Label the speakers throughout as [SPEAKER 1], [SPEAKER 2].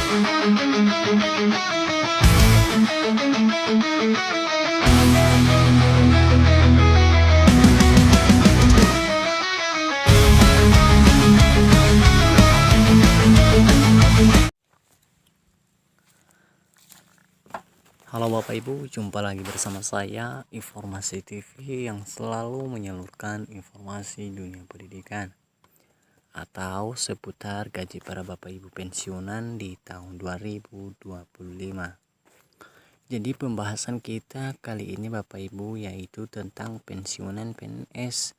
[SPEAKER 1] Halo Bapak Ibu, jumpa lagi bersama saya Informasi TV yang selalu menyalurkan informasi dunia pendidikan atau seputar gaji para Bapak Ibu pensiunan di tahun 2025. Jadi pembahasan kita kali ini Bapak Ibu yaitu tentang pensiunan PNS.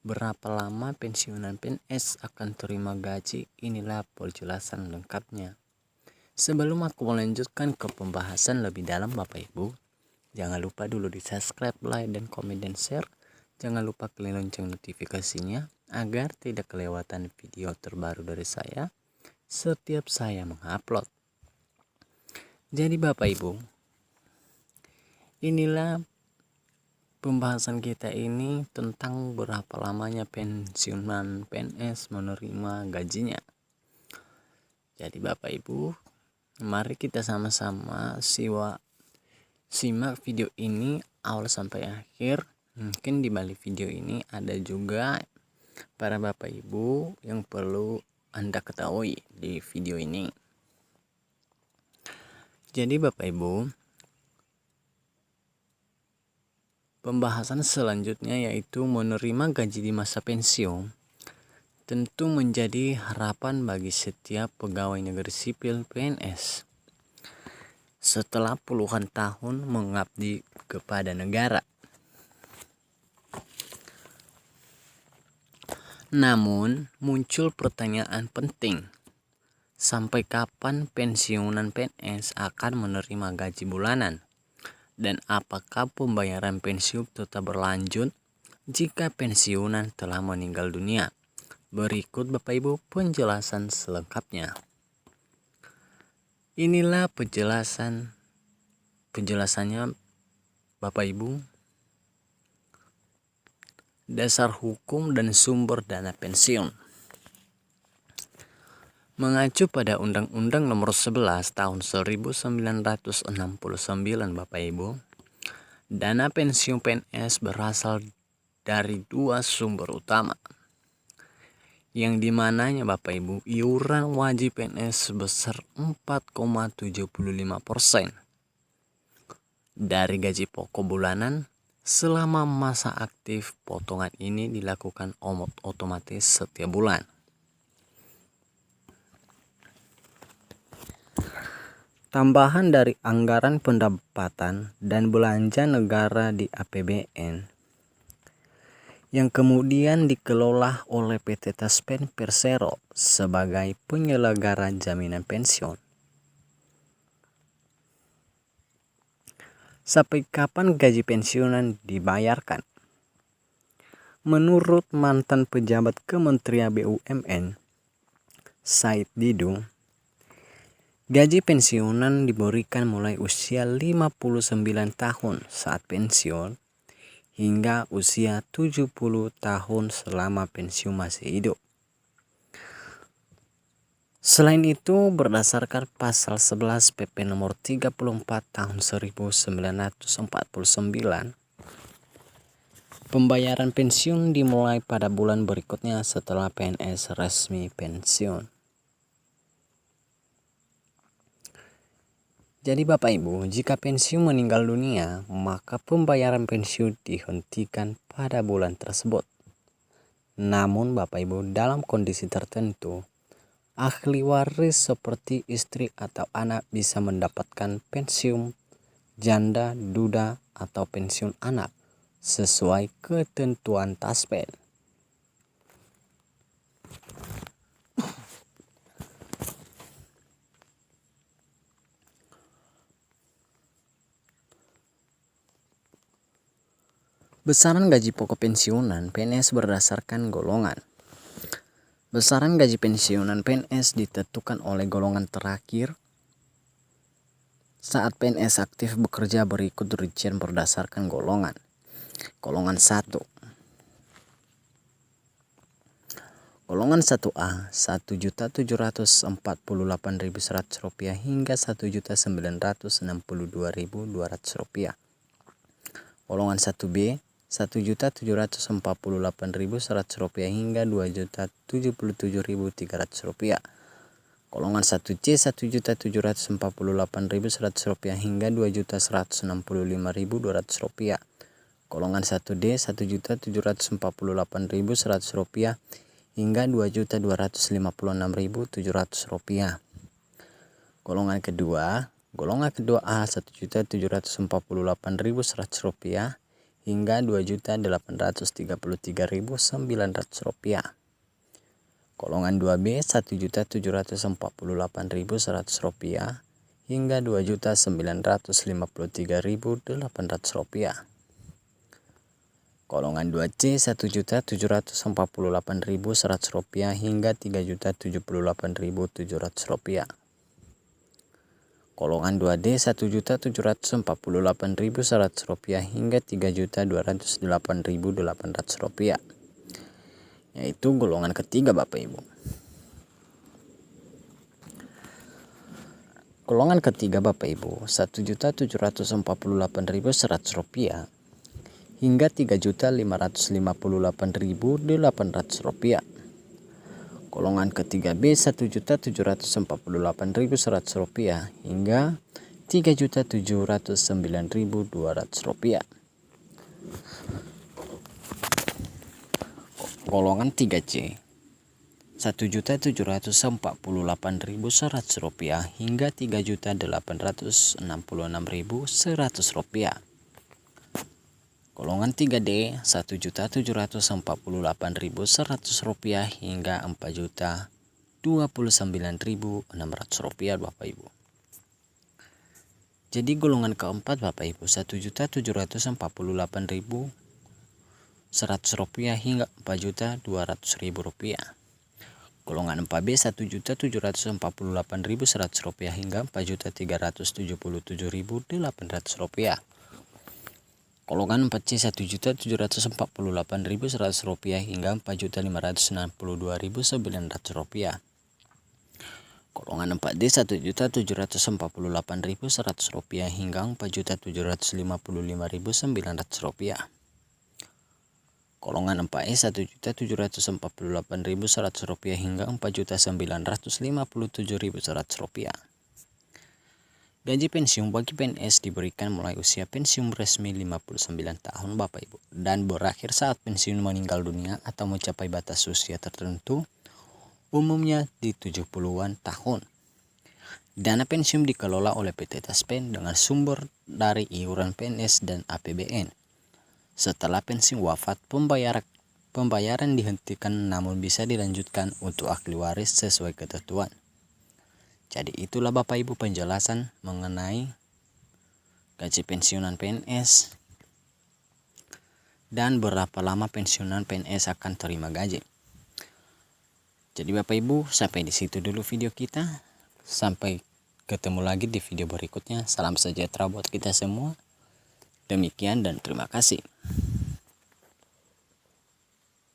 [SPEAKER 1] Berapa lama pensiunan PNS akan terima gaji? Inilah penjelasan lengkapnya. Sebelum aku melanjutkan ke pembahasan lebih dalam Bapak Ibu, jangan lupa dulu di subscribe, like, dan komen dan share. Jangan lupa klik lonceng notifikasinya agar tidak kelewatan video terbaru dari saya setiap saya mengupload. Jadi Bapak Ibu, inilah pembahasan kita ini tentang berapa lamanya pensiunan PNS menerima gajinya. Jadi Bapak Ibu, mari kita sama-sama simak video ini awal sampai akhir. Mungkin di balik video ini ada juga para Bapak Ibu yang perlu Anda ketahui di video ini. Jadi Bapak Ibu, pembahasan selanjutnya yaitu menerima gaji di masa pensiun tentu menjadi harapan bagi setiap pegawai negeri sipil PNS setelah puluhan tahun mengabdi kepada negara. Namun muncul pertanyaan penting, sampai kapan pensiunan PNS akan menerima gaji bulanan? Dan apakah pembayaran pensiun tetap berlanjut jika pensiunan telah meninggal dunia? Berikut Bapak Ibu penjelasan selengkapnya. Inilah penjelasannya Bapak Ibu. Dasar hukum dan sumber dana pensiun. Mengacu pada Undang-Undang Nomor 11 Tahun 1969 Bapak Ibu, dana pensiun PNS berasal dari dua sumber utama, yang dimananya Bapak Ibu iuran wajib PNS sebesar 4,75% dari gaji pokok bulanan. Selama masa aktif, potongan ini dilakukan otomatis setiap bulan. Tambahan dari anggaran pendapatan dan belanja negara di APBN yang kemudian dikelola oleh PT Taspen Persero sebagai penyelenggara jaminan pensiun. Sampai kapan gaji pensiunan dibayarkan? Menurut mantan pejabat Kementerian BUMN, Said Didu, gaji pensiunan diberikan mulai usia 59 tahun saat pensiun hingga usia 70 tahun selama pensiun masih hidup. Selain itu, berdasarkan pasal 11 PP nomor 34 tahun 1949, pembayaran pensiun dimulai pada bulan berikutnya setelah PNS resmi pensiun. Jadi Bapak Ibu, jika pensiun meninggal dunia, maka pembayaran pensiun dihentikan pada bulan tersebut. Namun Bapak Ibu, dalam kondisi tertentu, ahli waris seperti istri atau anak bisa mendapatkan pensiun janda, duda, atau pensiun anak sesuai ketentuan Taspen. Besaran gaji pokok pensiunan PNS berdasarkan golongan. Besaran gaji pensiunan PNS ditentukan oleh golongan terakhir saat PNS aktif bekerja berikut rincian berdasarkan golongan. Golongan 1. Golongan 1A Rp1.748.100 hingga Rp1.962.200. Golongan 1B Rp1.748.100 hingga Rp2.077.300. Golongan 1C Rp1.748.100 hingga Rp2.165.200. Golongan 1D Rp1.748.100 hingga Rp2.256.700. Golongan kedua A Rp1.748.100 hingga Rp2.833.900. Golongan 2B Rp1.748.100 hingga Rp2.953.800. Golongan 2C Rp1.748.100 hingga Rp3.078.700. Golongan 2D Rp1.748.100 hingga Rp3.208.800, yaitu golongan ketiga Bapak Ibu. Golongan ketiga Bapak Ibu Rp1.748.100 hingga Rp3.558.800. Golongan ketiga B Rp1.748.100 hingga Rp3.709.200. Golongan 3C Rp1.748.100 hingga Rp3.866.100. Golongan 3D Rp1.748.100 hingga Rp4.029.600 Bapak Ibu. Jadi golongan keempat Bapak Ibu Rp1.748.100 hingga Rp4.200.000. Golongan 4B Rp1.748.100 hingga Rp4.377.800. Golongan 4C Rp1.748.100 hingga Rp4.562.900. Golongan 4D Rp1.748.100 hingga Rp4.755.900. Golongan 4E Rp1.748.100 hingga Rp4.957.100. Gaji pensiun bagi PNS diberikan mulai usia pensiun resmi 59 tahun Bapak Ibu dan berakhir saat pensiun meninggal dunia atau mencapai batas usia tertentu, umumnya di 70-an tahun. Dana pensiun dikelola oleh PT Taspen dengan sumber dari iuran PNS dan APBN. Setelah pensiun wafat, pembayaran dihentikan namun bisa dilanjutkan untuk ahli waris sesuai ketentuan. Jadi itulah Bapak Ibu penjelasan mengenai gaji pensiunan PNS dan berapa lama pensiunan PNS akan terima gaji. Jadi Bapak Ibu, sampai di situ dulu video kita. Sampai ketemu lagi di video berikutnya. Salam sejahtera buat kita semua. Demikian dan terima kasih.